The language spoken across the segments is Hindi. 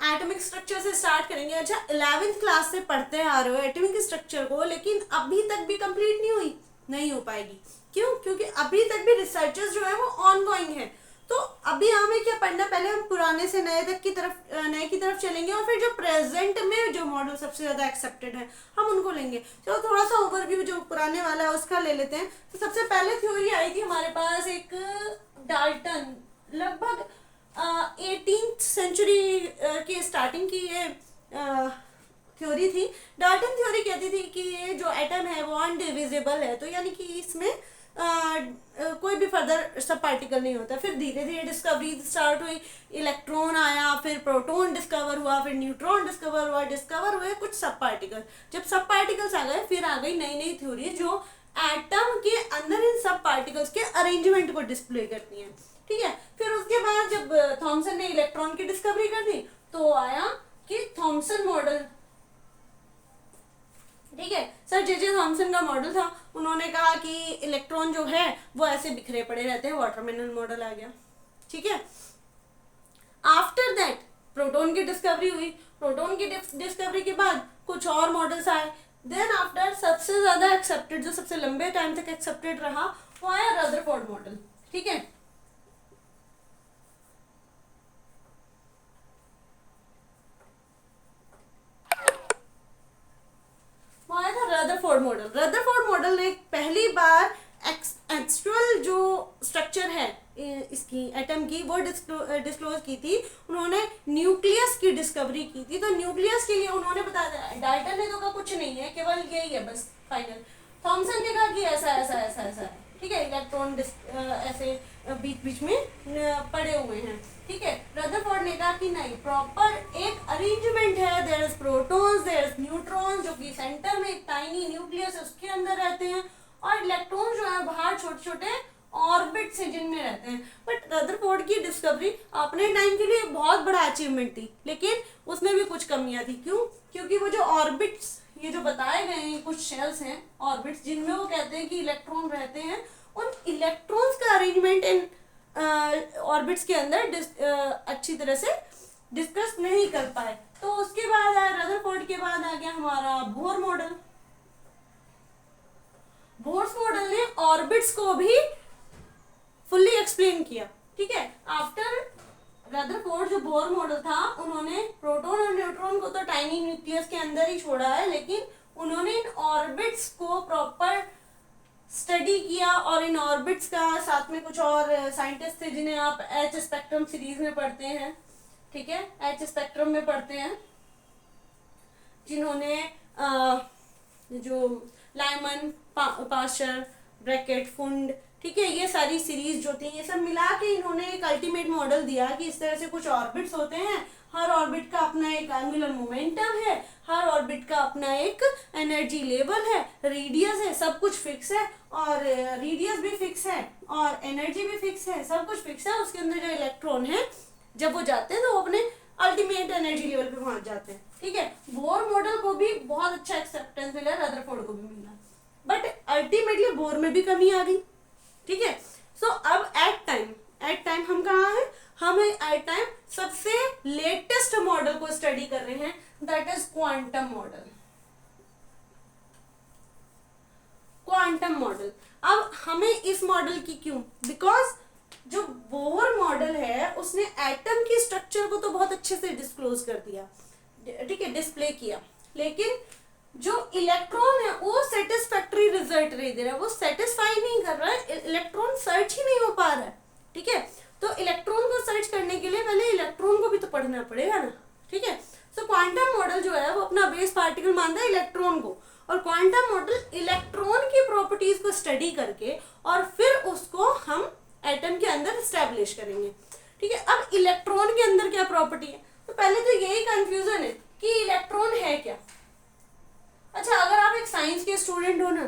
एटॉमिक स्ट्रक्चर से स्टार्ट करेंगे। अच्छा 11th क्लास से पढ़ते आ रहे हो एटॉमिक स्ट्रक्चर को, लेकिन अभी तक भी कंप्लीट नहीं हुई, नहीं हो पाएगी। क्यों? क्योंकि अभी तक भी रिसर्चेस जो है वो ऑन गोइंग है। तो अभी हमें क्या पढ़ना, पहले हम पुराने से नए तक की तरफ, नए की तरफ चलेंगे, और फिर जो प्रेजेंट में जो मॉडल सबसे ज्यादा एक्सेप्टेड है हम उनको लेंगे। चलो थोड़ा सा ओवरव्यू जो पुराने वाला है उसका ले लेते हैं। तो सबसे पहले थ्योरी आई थी हमारे पास एक डाल्टन, लगभग 18th सेंचुरी की स्टार्टिंग की ये थ्योरी थी। डाल्टन थ्योरी कहती थी कि ये जो एटम है वो अनडिविजिबल है, तो यानी कि इसमें कोई भी फर्दर सब पार्टिकल नहीं होता। फिर धीरे धीरे डिस्कवरी स्टार्ट हुई, इलेक्ट्रॉन आया, फिर प्रोटॉन डिस्कवर हुआ, फिर न्यूट्रॉन डिस्कवर हुआ, डिस्कवर हुए कुछ सब पार्टिकल। जब सब पार्टिकल्स आ गए फिर आ गई नई नई थ्योरी जो एटम के अंदर इन सब पार्टिकल्स के अरेंजमेंट को डिस्प्ले करती हैं। ठीक है, फिर उसके बाद जब थॉमसन ने इलेक्ट्रॉन की डिस्कवरी कर दी तो आया कि थॉमसन मॉडल। ठीक है, सर जे थॉमसन का मॉडल था, उन्होंने कहा कि इलेक्ट्रॉन जो है वो ऐसे बिखरे पड़े रहते हैं, वाटरमेलन मॉडल आ गया। ठीक है, आफ्टर दैट प्रोटॉन की डिस्कवरी हुई, प्रोटॉन की डिस्कवरी के बाद कुछ और मॉडल्स आए। देन आफ्टर सबसे ज्यादा एक्सेप्टेड, जो सबसे लंबे टाइम तक एक्सेप्टेड रहा, वो आया रदरफोर्ड मॉडल। ठीक है, वो आया था रदरफोर्ड मॉडल। रदरफोर्ड मॉडल ने पहली बार एक्चुअल जो स्ट्रक्चर है इसकी एटम की वो डिस्क्लोज की थी। उन्होंने न्यूक्लियस की डिस्कवरी की थी। तो न्यूक्लियस के लिए उन्होंने बताया, डाल्टन ने तो कहा कुछ नहीं है, केवल यही है बस फाइनल। थॉमसन ने कहा कि ऐसा ऐसा ऐसा ऐसा है। ठीक है, इलेक्ट्रॉन ऐसे बीच बीच में पड़े हुए हैं। ठीक है, रदरफोर्ड ने कहा कि नहीं, प्रॉपर एक अरेंजमेंट है, there is protons, there is neutrons, जो कि सेंटर में एक टाइनी न्यूक्लियस है उसके अंदर रहते हैं, और इलेक्ट्रॉन जो है बाहर छोटे छोटे ऑर्बिट से जिनमें रहते हैं। बट रदरफोर्ड की डिस्कवरी अपने टाइम के लिए बहुत बड़ा अचीवमेंट थी, लेकिन उसमें भी कुछ कमियां थी। क्यों? क्योंकि वो जो ऑर्बिट्स ये जो बताए गए हैं, कुछ शेल्स हैं ऑर्बिट्स जिनमें वो कहते हैं कि इलेक्ट्रॉन रहते हैं, उन इलेक्ट्रॉन्स का अरेंजमेंट इन ऑर्बिट्स के अंदर अच्छी तरह से डिस्कस नहीं कर पाए। तो उसके बाद आया रदरफोर्ड के बाद आ गया हमारा बोर मॉडल। बोर्स मॉडल ने ऑर्बिट्स को भी फुल्ली एक्सप्लेन किया। ठीक है, आफ्टर रदरफोर्ड जो बोर मॉडल था, उन्होंने प्रोटॉन और न्यूट्रॉन को तो टाइनी न्यूक्लियस के अंदर ही छोड़ा है, लेकिन उन्होंने इन ऑर्बिट्स को प्रॉपर स्टडी किया, और इन ऑर्बिट्स का साथ में कुछ और साइंटिस्ट थे जिन्हें आप एच स्पेक्ट्रम सीरीज में पढ़ते हैं। ठीक है, एच स्पेक्ट्रम में पढ़ते हैं, जिन्होंने जो लाइमन, पास्चर, ब्रैकेट, फुंड, ठीक है, ये सारी सीरीज जो थी, ये सब मिला के इन्होंने एक अल्टीमेट मॉडल दिया कि इस तरह से कुछ ऑर्बिट्स होते हैं, हर ऑर्बिट का अपना एक एंगुलर मोमेंटम है, हर ऑर्बिट का अपना एक एनर्जी लेवल है, रेडियस है, सब कुछ फिक्स है, और रेडियस भी फिक्स है और एनर्जी भी फिक्स है, सब कुछ फिक्स है। उसके अंदर जो इलेक्ट्रॉन है जब वो जाते हैं तो वो अपने अल्टीमेट एनर्जी लेवल पे पहुंच जाते हैं। ठीक है, बोर मॉडल को भी बहुत अच्छा एक्सेप्टेंस मिला, रदरफोर्ड को भी मिला, बट अल्टीमेटली बोर में भी कमी आ गई। ठीक है, सो अब एट टाइम हम कहाँ हैं, हम एट टाइम सबसे लेटेस्ट मॉडल को स्टडी कर रहे हैं, that is quantum model. Quantum model, अब हमें इस मॉडल की क्यों, बिकॉज जो बोर मॉडल है उसने एटम की स्ट्रक्चर को तो बहुत अच्छे से डिस्क्लोज कर दिया, ठीक है, डिस्प्ले किया, लेकिन जो इलेक्ट्रॉन है वो सेटिस्फैक्टरी रिजल्ट नहीं दे रहा है, वो सेटिस्फाई नहीं कर रहा है, इलेक्ट्रॉन सर्च ही नहीं हो पा रहा है। ठीक है, तो इलेक्ट्रॉन को सर्च करने के लिए पहले इलेक्ट्रॉन को भी तो पढ़ना पड़ेगा ना। ठीक है, सो क्वांटम मॉडल जो है वो अपना बेस पार्टिकल मानता है इलेक्ट्रॉन को, और क्वांटम मॉडल इलेक्ट्रॉन की प्रॉपर्टीज को स्टडी करके और फिर उसको हम एटम के अंदर स्टैब्लिश करेंगे। ठीक है, अब इलेक्ट्रॉन के अंदर क्या प्रॉपर्टी है, तो पहले तो यही कंफ्यूजन है कि इलेक्ट्रॉन है क्या। अच्छा, अगर आप एक साइंस के स्टूडेंट हो ना,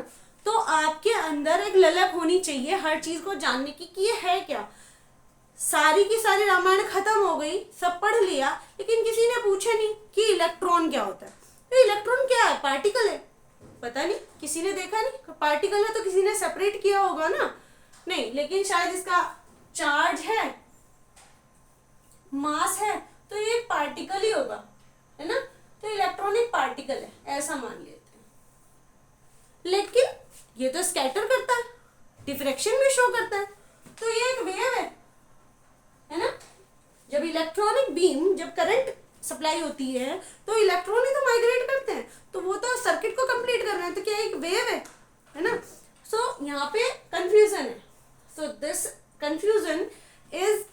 तो आपके अंदर एक ललक होनी चाहिए हर चीज को जानने की कि ये है क्या। सारी की सारी रामायण खत्म हो गई, सब पढ़ लिया, लेकिन किसी ने पूछा नहीं कि इलेक्ट्रॉन क्या होता है। तो इलेक्ट्रॉन क्या है, पार्टिकल है, पता नहीं, किसी ने देखा नहीं, पार्टिकल है तो किसी ने सेपरेट किया होगा ना, नहीं, लेकिन शायद इसका चार्ज है, मास है, तो ये एक पार्टिकल ही होगा, है ना। तो इलेक्ट्रॉन एक पार्टिकल है, ऐसा मान लेते हैं। लेकिन ये तो स्कैटर करता है, डिफ्रैक्शन भी शो करता है, तो ये एक वेव है ना। जब इलेक्ट्रॉनिक बीम, जब करंट सप्लाई होती है तो इलेक्ट्रॉन ही तो माइग्रेट करते हैं, तो वो तो सर्किट को कंप्लीट कर रहे हैं, तो क्या एक वेव है ना। सो यहाँ पे कंफ्यूजन है। So this confusion is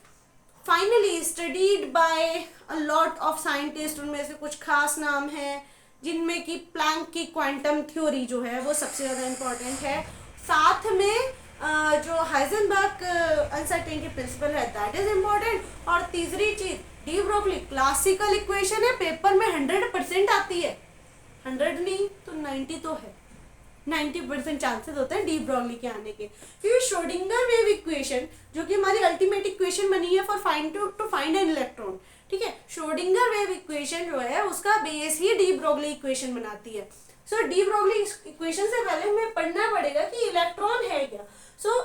finally studied by a lot of scientist. उनमें से कुछ खास नाम हैं जिनमें कि प्लैंक की क्वांटम थ्योरी जो है वो सबसे ज़्यादा इम्पोर्टेंट है। साथ में जो हाइजेनबर्ग अनसर्टेनिटी प्रिंसिपल है दैट इज इम्पोर्टेंट। और तीसरी चीज डी ब्रोगली क्लासिकल इक्वेशन है, पेपर में 100% आती है, 100 नहीं तो 90 तो है, 90% चांसेस होते हैं डी ब्रोगली के आने के। क्योंकि श्रोडिंगर वेव इक्वेशन जो कि हमारी अल्टीमेट इक्वेशन बनी है for to find an electron, ठीक है। श्रोडिंगर वेव इक्वेशन जो है उसका बेस ही डी ब्रोगली इक्वेशन बनाती है। सो डी ब्रोगली इक्वेशन से पहले हमें पढ़ना पड़ेगा कि इलेक्ट्रॉन है क्या। सो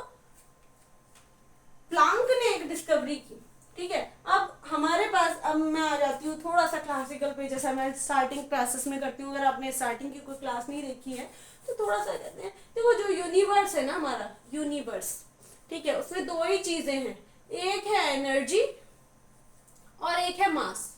प्लैंक ने एक डिस्कवरी की, ठीक है। अब हमारे पास, अब मैं आ जाती हूँ थोड़ा सा क्लासिकल पे, जैसा मैं स्टार्टिंग क्लासेस में करती हूँ। अगर आपने स्टार्टिंग की कोई क्लास नहीं देखी है तो थोड़ा सा कहते हैं, देखो जो यूनिवर्स है ना हमारा यूनिवर्स, ठीक है, उसमें दो ही चीजें हैं, एक है एनर्जी और एक है मास,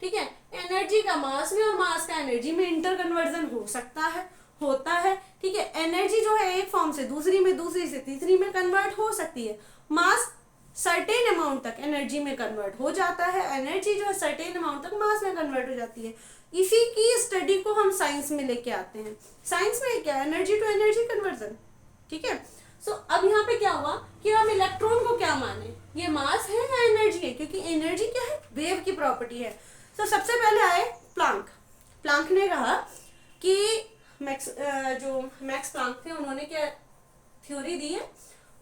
ठीक है। एनर्जी का मास में और मास का एनर्जी में इंटर कन्वर्जन हो सकता है, होता है, ठीक है। एनर्जी जो है एक फॉर्म से दूसरी में, दूसरी से तीसरी में कन्वर्ट हो सकती है। मास सर्टेन अमाउंट तक एनर्जी में कन्वर्ट हो जाता है, एनर्जी जो है सर्टेन अमाउंट तक मास में कन्वर्ट हो जाती है। इसी की स्टडी को हम साइंस में लेके आते हैं। साइंस में क्या, एनर्जी टू एनर्जी कन्वर्जन, ठीक है। सो अब यहाँ पे क्या हुआ कि हम इलेक्ट्रॉन को क्या माने, ये मास है या एनर्जी है, क्योंकि एनर्जी क्या है, वेव की प्रॉपर्टी है। तो सबसे पहले आए प्लैंक। प्लैंक ने कहा कि जो मैक्स प्लैंक थे, उन्होंने क्या थ्योरी दी है,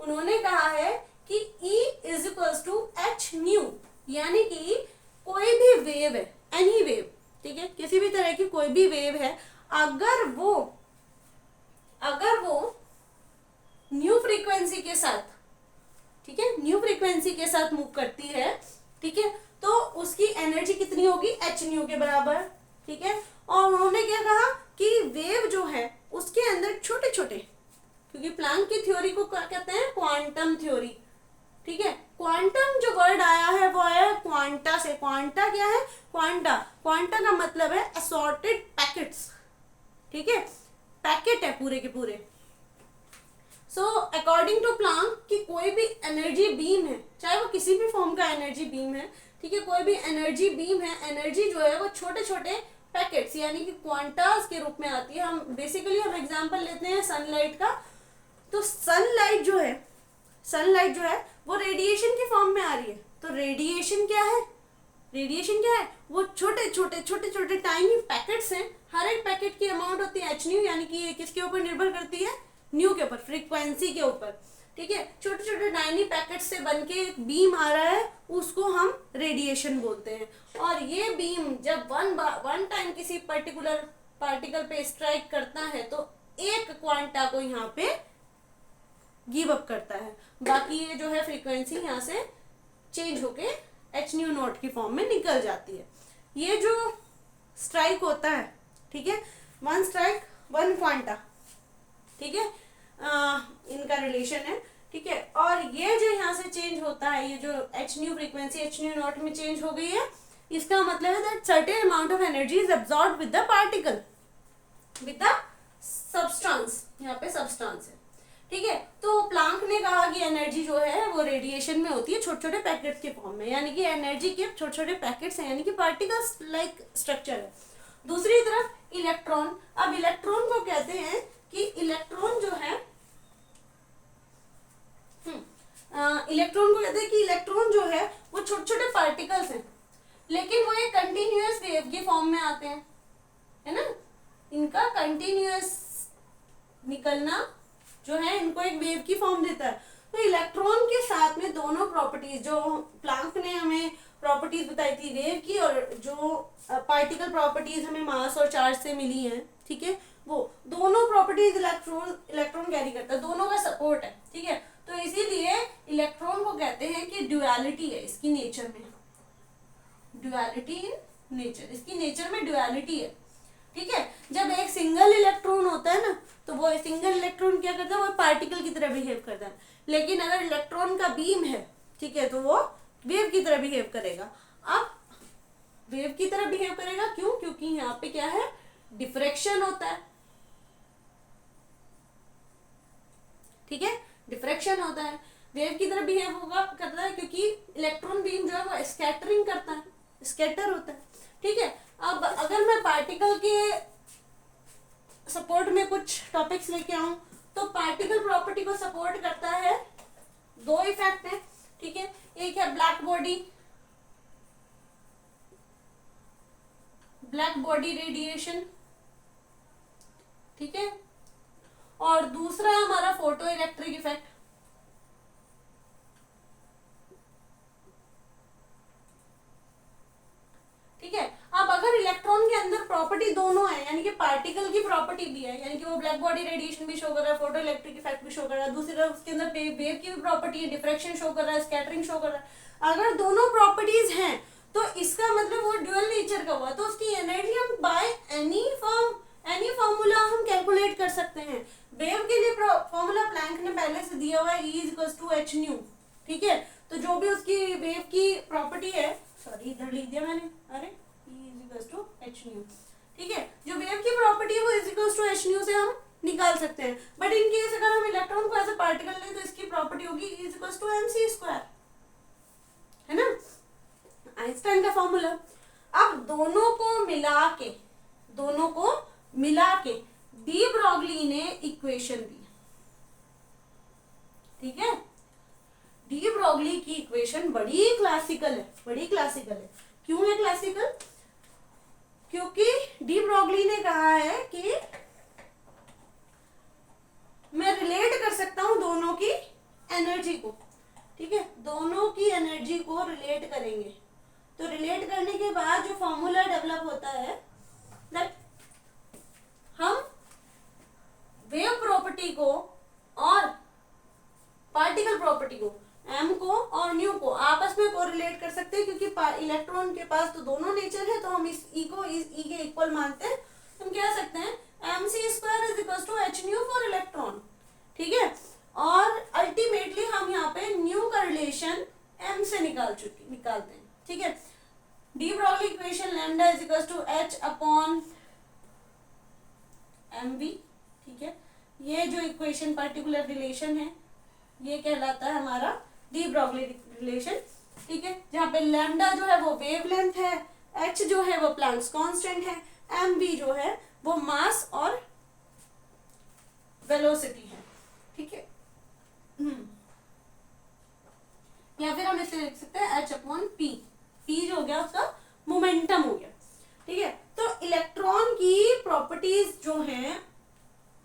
उन्होंने कहा है कि E is equals to H nu, यानी कि कोई भी वेव है, एनी वेव, ठीक है, किसी भी तरह की कोई भी वेव है, अगर वो न्यू फ्रीक्वेंसी के साथ, ठीक है, न्यू फ्रीक्वेंसी के साथ मूव करती है, ठीक है, तो उसकी एनर्जी कितनी होगी, एच न्यू के बराबर, ठीक है। और उन्होंने क्या कहा कि वेव जो है उसके अंदर छोटे छोटे, क्योंकि प्लैंक की थ्योरी को क्या कहते हैं, क्वांटम थ्योरी, ठीक है। क्वांटम जो वर्ड आया है वो आया है क्वांटा से। क्वांटा क्या है, क्वांटा, क्वांटा का मतलब है असॉर्टेड पैकेट्स, ठीक है, पैकेट है पूरे के पूरे। सो अकॉर्डिंग टू प्लैंक कि कोई भी एनर्जी बीम है, चाहे वो किसी भी फॉर्म का एनर्जी बीम है, ठीक है, कोई भी एनर्जी बीम है, एनर्जी जो है वो छोटे छोटे पैकेट्स यानी कि क्वांटास के रूप में आती है। हम बेसिकली हम एग्जांपल लेते हैं सनलाइट का, तो सनलाइट जो है वो रेडिएशन की फॉर्म में आ रही है। तो रेडिएशन क्या है, वो छोटे छोटे टाइनी पैकेट्स हैं, हर एक पैकेट की अमाउंट होती है एच न्यू, यानी कि ये किसके ऊपर निर्भर करती है, न्यू के ऊपर, फ्रीक्वेंसी के ऊपर, ठीक है। छोटे छोटे टाइनी पैकेट से बनके एक बीम आ रहा है, उसको हम रेडिएशन बोलते हैं। और ये बीम जब वन टाइम किसी पर्टिकुलर पार्टिकल पे स्ट्राइक करता है तो एक क्वांटा को यहाँ पे गिव अप करता है, बाकी ये जो है फ्रीक्वेंसी यहाँ से चेंज होके एच न्यू नॉट की फॉर्म में निकल जाती है। ये जो स्ट्राइक होता है, ठीक है, वन स्ट्राइक वन क्वांटा, ठीक है, इनका रिलेशन है, ठीक है। और ये जो यहाँ से चेंज होता है, ये जो H new frequency H new not में चेंज हो गई है, इसका मतलब है that certain amount of energy is absorbed with the particle, with the substance, यहाँ पे सब्सटेंस है, ठीक है। तो प्लैंक ने कहा कि एनर्जी जो है वो रेडिएशन में होती है छोटे छोटे पैकेट्स के फॉर्म में, यानी कि एनर्जी के छोटे छोटे पैकेट्स हैं, यानी कि पार्टिकल्स लाइक स्ट्रक्चर है। दूसरी तरफ इलेक्ट्रॉन, अब इलेक्ट्रॉन को कहते हैं कि इलेक्ट्रॉन जो है इलेक्ट्रॉन जो है वो छोटे छोटे पार्टिकल्स हैं, लेकिन वो एक कंटिन्यूअस वेव की फॉर्म में आते हैं, है ना। इनका कंटिन्यूअस निकलना जो है इनको एक वेव की फॉर्म देता है। तो इलेक्ट्रॉन के साथ में दोनों प्रॉपर्टीज जो प्लैंक ने हमें प्रॉपर्टीज बताई थी वेव की, और जो पार्टिकल प्रॉपर्टीज हमें मास और चार्ज से मिली हैं, ठीक है, वो दोनों प्रॉपर्टीज इलेक्ट्रॉन कैरी करता है, दोनों का सपोर्ट है, ठीक है। तो इसीलिए इलेक्ट्रॉन को कहते हैं कि ड्यूअलिटी है इसकी नेचर में, ड्युअलिटी इन नेचर, इसकी नेचर में ड्युअलिटी है, ठीक है। जब एक सिंगल इलेक्ट्रॉन होता है ना, तो वो सिंगल इलेक्ट्रॉन क्या करता है, वो पार्टिकल की तरह बिहेव करता है। लेकिन अगर इलेक्ट्रॉन का बीम है, ठीक है, तो वो वेव की तरह बिहेव करेगा। अब वेव की तरह बिहेव करेगा क्यों? क्योंकि यहाँ पे क्या है, डिफ्रैक्शन होता है, ठीक है, डिफ्रैक्शन होता है। वेव की तरह बिहेव होगा करता है क्योंकि इलेक्ट्रॉन बीम जो है वो स्कैटरिंग करता है, स्कैटर होता है, ठीक है। अब अगर मैं पार्टिकल के सपोर्ट में कुछ टॉपिक्स लेके आऊं, तो पार्टिकल प्रॉपर्टी को सपोर्ट करता है दो इफेक्ट है, ठीक है। एक है ब्लैक बॉडी रेडिएशन, ठीक है, और दूसरा है हमारा फोटो इलेक्ट्रिक इफेक्ट, ठीक है। अब अगर इलेक्ट्रॉन के अंदर प्रॉपर्टी दोनों है, यानी कि पार्टिकल की प्रॉपर्टी भी है, यानी कि वो ब्लैक बॉडी रेडिएशन भी शो कर रहा है, फोटो इलेक्ट्रिक इफेक्ट भी शो कर रहा है, दूसरी तरफ उसके अंदर वेव की भी प्रॉपर्टी है, डिफ्रैक्शन शो कर रहा है, स्कैटरिंग शो कर रहा है। अगर दोनों प्रॉपर्टीज हैं तो इसका मतलब वो ड्यूअल नेचर का हुआ, तो उसकी एनर्जी हम बाय एनी फॉर्मूला हम कैलकुलेट कर सकते हैं। वेव के लिए फॉर्मूला प्लैंक ने पहले से दिया हुआ है, E = h/nu, ठीक है। तो जो भी उसकी वेव की प्रॉपर्टी है, सॉरी इधर लिख दिया मैंने, अरे E = h/nu, ठीक है। जो वेव की प्रॉपर्टी है वो E = h/nu से हम निकाल सकते हैं। बट इन केस अगर हम इलेक्ट्रॉन को एज ए पार्टिकल लें तो इसकी प्रॉपर्टी होगी E = mc², है ना, आइंस्टाइन का फॉर्मूला। अब दोनों को मिला के डी ब्रॉगली ने इक्वेशन दी, ठीक है। डी ब्रॉगली की इक्वेशन बड़ी क्लासिकल है। क्यों है क्लासिकल? क्योंकि डी ब्रॉगली ने कहा है कि मैं रिलेट कर सकता हूं दोनों की एनर्जी को, ठीक है, दोनों की एनर्जी को रिलेट करेंगे। तो रिलेट करने के बाद जो फॉर्मूला डेवलप होता है, दैट हम वेव प्रॉपर्टी को और पार्टिकल प्रॉपर्टी को, m को और न्यू को आपस में कोरिलेट कर सकते हैं, क्योंकि इलेक्ट्रॉन के पास तो दोनों नेचर है, तो हम इस E को E के इक्वल मानते हैं। हम कह सकते हैं mc² = h/nu फॉर इलेक्ट्रॉन, ठीक है। और अल्टीमेटली हम यहाँ पे न्यू का रिलेशन m से निकालते हैं, ठीक है। De Broglie equation lambda = h/mv, ठीक है। ये जो इक्वेशन पर्टिकुलर रिलेशन है, ये कहलाता है हमारा डी ब्रॉगली रिलेशन, ठीक है। जहाँ पे लैम्डा जो है वो वेवलेंथ है, h जो है वो प्लैंक्स कांस्टेंट है, mv जो है वो मास और वेलोसिटी है, ठीक है। या फिर हम इसे लिख सकते हैं h/p, p जो हो गया उसका मोमेंटम हो गया, ठीक है। तो इलेक्ट्रॉन की प्रॉपर्टीज जो हैं,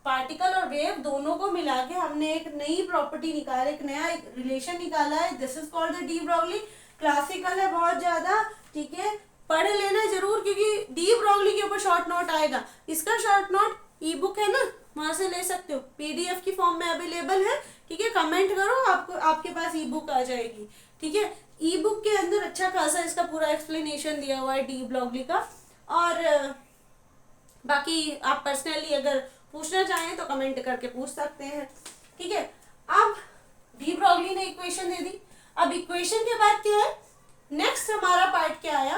पार्टिकल और वेव दोनों को मिला के हमने एक नई प्रॉपर्टी निकाला, एक नया रिलेशन निकाला है। This is called the de Broglie. Classical है बहुत ज्यादा, ठीक है, पढ़ लेना जरूर, क्योंकि डी ब्रॉगली के ऊपर शॉर्ट नोट आएगा। इसका शॉर्ट नोट ई बुक है ना, वहां से ले सकते हो, पीडीएफ की फॉर्म में अवेलेबल है, ठीक है। कमेंट करो, आपके पास ई बुक आ जाएगी, ठीक है। ई बुक के अंदर अच्छा खासा इसका पूरा एक्सप्लेनेशन दिया हुआ है डी ब्रॉगली का। और बाकी आप पर्सनली अगर पूछना चाहें तो कमेंट करके पूछ सकते हैं, ठीक है। अब डी ब्रॉगली ने इक्वेशन दे दी। अब इक्वेशन के बाद क्या है, नेक्स्ट हमारा पार्ट क्या आया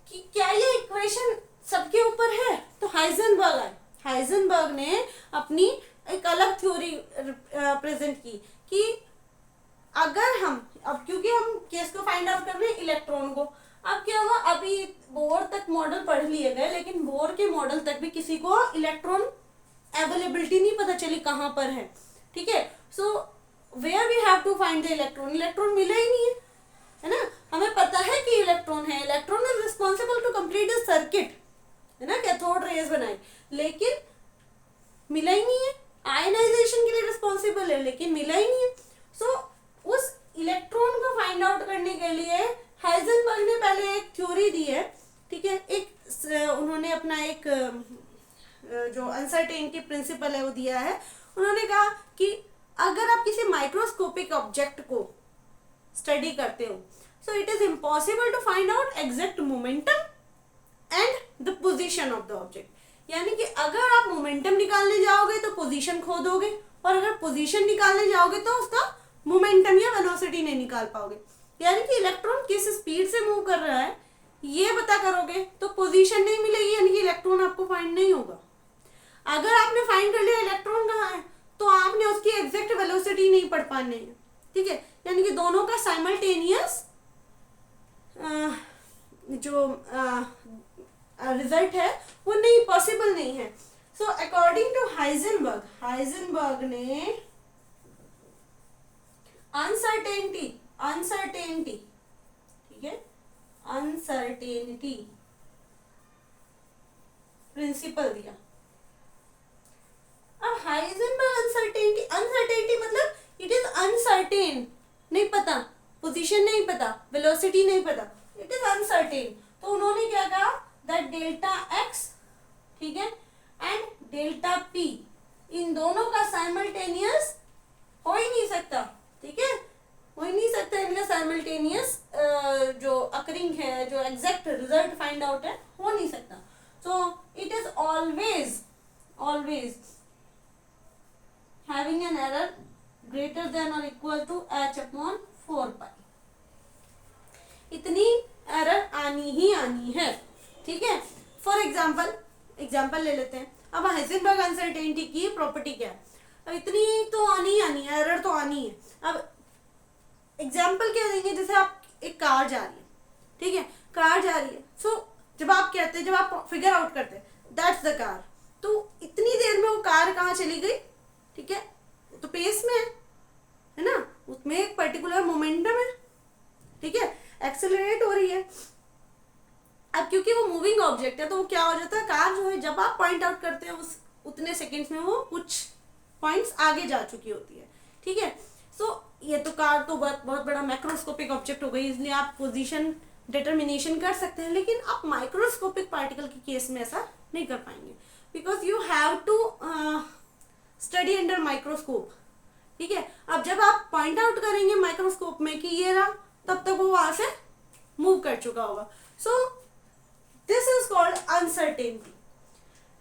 कि क्या ये इक्वेशन सबके ऊपर है? तो हाइजेनबर्ग आए। हाइजेनबर्ग ने अपनी एक अलग थ्योरी प्रेजेंट की कि अगर हम, अब क्योंकि हम केस को फाइंड आउट कर रहे हैं इलेक्ट्रॉन को, अब क्या हुआ, अभी बोर तक मॉडल पढ़ लिए गए, लेकिन बोर के मॉडल तक भी किसी को इलेक्ट्रॉन अवेलेबिलिटी नहीं पता चली कहाँ पर है, ठीक है। So where we have to find the electron, electron मिला ही नहीं है ना। हमें पता है कि इलेक्ट्रॉन है, electron is responsible to complete the circuit, है ना, कैथोड रेज बनाई, लेकिन मिला ही नहीं है। आयनाइजेशन के लिए रिस्पॉन्सिबल है, लेकिन मिला ही नहीं है। सो उस इलेक्ट्रॉन को फाइंड आउट करने के लिए हाइजेनबर्ग ने पहले एक थ्योरी दी है, ठीक है। एक उन्होंने अपना एक जो अनसर्टेनिटी प्रिंसिपल है वो दिया है। उन्होंने कहा कि अगर आप किसी माइक्रोस्कोपिक ऑब्जेक्ट को स्टडी करते हो, so it is impossible to find out exact momentum and the position of the object. यानी कि अगर आप मोमेंटम निकालने जाओगे तो पोजीशन खो दोगे, और अगर पोजीशन निकालने जाओगे तो उसका मोमेंटम या वेलोसिटी नहीं निकाल पाओगे। यानी कि इलेक्ट्रॉन किस स्पीड से मूव कर रहा है ये पता करोगे तो पोजीशन नहीं मिलेगी, यानी कि इलेक्ट्रॉन आपको फाइंड नहीं होगा। अगर आपने फाइंड कर लिया इलेक्ट्रॉन कहाँ है तो आपने उसकी एग्जैक्ट वेलोसिटी नहीं पढ़ पाने है, ठीक है। यानी कि दोनों का साइमल्टेनियस जो रिजल्ट है वो नहीं, पॉसिबल नहीं है। सो अकॉर्डिंग टू हाइजेनबर्ग ने अनसर्टेनिटी, ठीक है, अनसर्टेनिटी प्रिंसिपल दिया। अब हाइजेनबर्ग अनसर्टेनिटी मतलब इट इज अनसर्टेन, नहीं पता, पोजीशन नहीं पता, वेलोसिटी नहीं पता, इट इज अनसर्टेन। तो उन्होंने क्या कहा, दैट डेल्टा एक्स, ठीक है, एंड डेल्टा पी, इन दोनों का साइमल्टेनियस हो ही नहीं सकता, ठीक है, हो ही नहीं सकता इनका साइमल्टेनियस जो अकरिंग है, जो एग्जैक्ट रिजल्ट फाइंड आउट है, हो नहीं सकता। सो it is always having an error greater than or equal to h upon 4 pi। इतनी एरर आनी ही आनी है, ठीक है। फॉर एग्जाम्पल ले लेते हैं। अब हाइजेनबर्ग अनसर्टेनिटी की प्रॉपर्टी क्या है, अब इतनी तो आनी ही आनी है, एरर तो आनी है। अब एग्जाम्पल क्या देंगे, जैसे आप एक कार जा रही है, ठीक है, कार जा रही है। सो जब आप कहते हैं, जब आप फिगर आउट करते हैं दैट्स द कार, तो इतनी देर में वो कार कहाँ चली गई, ठीक है, तो पेस में है ना, उसमें एक पर्टिकुलर मोमेंटम है, ठीक है, एक्सेलरेट हो रही है। अब क्योंकि वो मूविंग ऑब्जेक्ट है तो वो क्या हो जाता है, कार जो है जब आप पॉइंट आउट करते हैं उस उतने सेकंड्स में वो कुछ पॉइंट्स आगे जा चुकी होती है, ठीक है। सो ये तो कार तो बहुत बड़ा मैक्रोस्कोपिक ऑब्जेक्ट हो गई, इसलिए आप पोजीशन डिटर्मिनेशन कर सकते हैं, लेकिन आप माइक्रोस्कोपिक पार्टिकल के केस में ऐसा नहीं कर पाएंगे, because you have to study under microscope, ठीक है। अब जब आप पॉइंट आउट करेंगे माइक्रोस्कोप में कि ये रहा, तब तक वो वहां से मूव कर चुका होगा। So this is called uncertainty,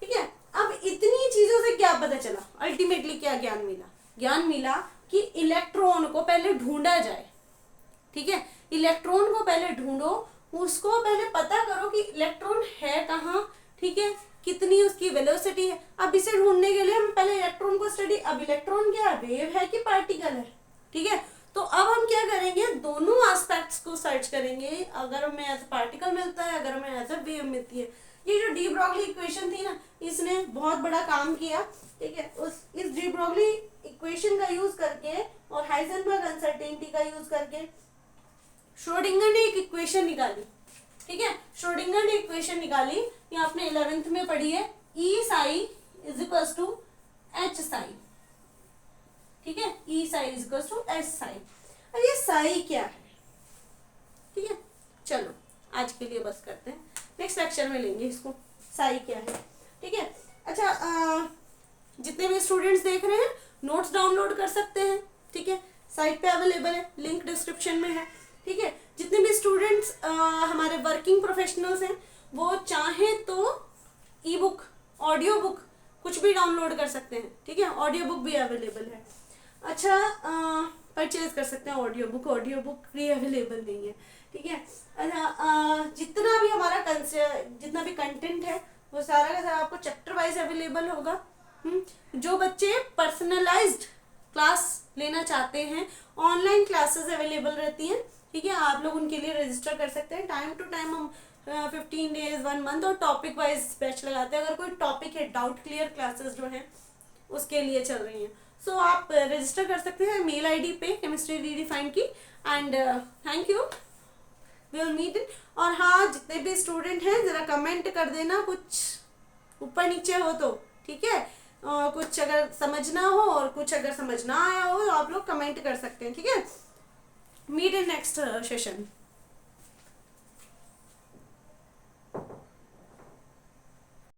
ठीक है। अब इतनी चीजों से क्या पता चला, अल्टीमेटली क्या ज्ञान मिला कि इलेक्ट्रॉन को पहले ढूंढा जाए, ठीक है, इलेक्ट्रॉन को पहले ढूंढो, उसको पहले पता करो कि इलेक्ट्रॉन है कहाँ, ठीक है, कितनी उसकी वेलोसिटी है। अब इसे ढूंढने के लिए हम पहले इलेक्ट्रॉन को स्टडी, अब इलेक्ट्रॉन क्या है, वेव है कि पार्टिकल है, ठीक है। तो अब हम क्या करेंगे, दोनों एस्पेक्ट्स को सर्च करेंगे, अगर हमें एज अ पार्टिकल मिलता है, अगर हमें एज अ वेव मिलती है। ये जो डी ब्रॉगली इक्वेशन थी ना, इसने बहुत बड़ा काम किया, ठीक है। इस डी ब्रॉगली इक्वेशन का यूज करके और हाइजेनबर्ग अनसर्टेनिटी का यूज करके श्रोडिंगर ने एक इक्वेशन निकाली, ठीक है। श्रोडिंगर ने इक्वेशन निकाली, ये आपने 11th में पढ़ी है, E psi is equals to H psi, ठीक है, E psi is equals to H psi। अब ये साई क्या है, ठीक है, चलो आज के लिए बस करते हैं, नेक्स्ट लेक्चर में लेंगे इसको, साई क्या है, ठीक है। अच्छा, जितने भी स्टूडेंट्स देख रहे हैं नोट्स डाउनलोड कर सकते हैं, ठीक है, साइट पे अवेलेबल है, लिंक डिस्क्रिप्शन में है, ठीक है। जितने भी स्टूडेंट्स हमारे वर्किंग प्रोफेशनल्स हैं वो चाहें तो ई बुक, ऑडियो बुक कुछ भी डाउनलोड कर सकते हैं, ठीक है, ऑडियो बुक भी अवेलेबल है। अच्छा, परचेज कर सकते हैं ऑडियो बुक भी अवेलेबल नहीं है, ठीक है। अच्छा, जितना भी हमारा जितना भी कंटेंट है वो सारा का सारा आपको चैप्टर वाइज अवेलेबल होगा। जो बच्चे पर्सनलाइज्ड क्लास लेना चाहते हैं, ऑनलाइन क्लासेस अवेलेबल रहती हैं, ठीक है, आप लोग उनके लिए रजिस्टर कर सकते हैं। टाइम टू टाइम हम 15 डेज 1 मंथ और टॉपिक वाइज बैच लगाते हैं। अगर कोई टॉपिक है, डाउट क्लियर क्लासेस जो हैं उसके लिए चल रही हैं, सो आप रजिस्टर कर सकते हैं मेल आईडी पे केमिस्ट्री रीडिफाइंड की। And thank you, we will meet in. और हाँ, जितने भी स्टूडेंट हैं ज़रा कमेंट कर देना, कुछ ऊपर नीचे हो तो, ठीक है, कुछ अगर समझना हो और कुछ अगर समझ ना आया हो तो आप लोग कमेंट कर सकते हैं, ठीक है। Meet in next session.